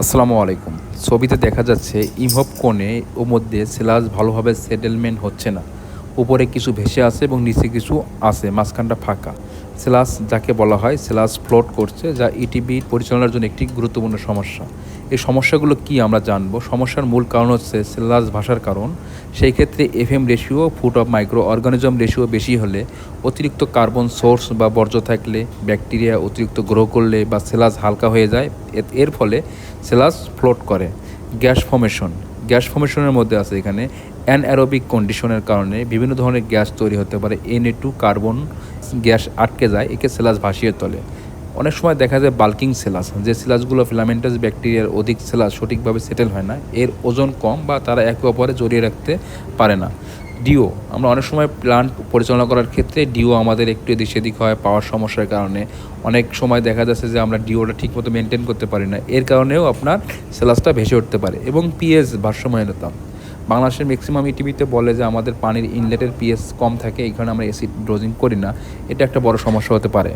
আসসালামু আলাইকুম। ছবিতে দেখা যাচ্ছে ইমহব কোণে ও মধ্যে সেলাজ ভালোভাবে সেটেলমেন্ট হচ্ছে না। উপরে কিছু ভেসে আছে এবং নিচে কিছু আছে, মাঝখানটা ফাঁকা। সেলাস যাকে বলা হয় সেলাস ফ্লোট করছে, যা ইটিবি পরিচালনার জন্য একটি গুরুত্বপূর্ণ সমস্যা। এই সমস্যাগুলো কি আমরা জানবো। সমস্যার মূল কারণ হচ্ছে সেলাস ভাষার কারণ। সেই ক্ষেত্রে FM ratio, foot of micro organism ratio বেশি হলে, অতিরিক্ত কার্বন সোর্স বা বর্জ্য থাকলে, ব্যাকটেরিয়া অতিরিক্ত গ্রো করলে বা সেলাস হালকা হয়ে যায়, এর ফলে সেলাস ফ্লোট করে। গ্যাস ফর্মেশনের মধ্যে আছে এখানে অ্যানঅ্যারোবিক কন্ডিশনের কারণে বিভিন্ন ধরনের গ্যাস তৈরি হতে পারে। Na2 কার্বন গ্যাস আটকে যায়, একে সেলাস ভাসিয়ে তোলে। অনেক সময় দেখা যায় বাল্কিং সেলাস, যে সেলাসগুলো ফিলামেন্টাস ব্যাকটেরিয়ার অধিক সেলাস সঠিকভাবে সেটেল হয় না, এর ওজন কম বা তারা একে অপরে জড়িয়ে রাখতে পারে না। ডিও, আমরা অনেক সময় প্লান্ট পরিচালনা করার ক্ষেত্রে ডিও আমাদের একটু এদিক সেদিক হয় পাওয়ার সমস্যার কারণে। অনেক সময় দেখা যাচ্ছে যে আমরা ডিওটা ঠিকমতো মেনটেন করতে পারি না, এর কারণেও আপনার সেলাসটা ভেসে উঠতে পারে। এবং পিএইচ ভারসাম্যহীনতা, বাংলাদেশের ম্যাক্সিমাম ইটিভিতে বলে যে আমাদের পানির ইনলেটের পিএইচ কম থাকে, এই কারণে আমরা অ্যাসিড ডোজিং করি না। এটা একটা বড় সমস্যা হতে পারে।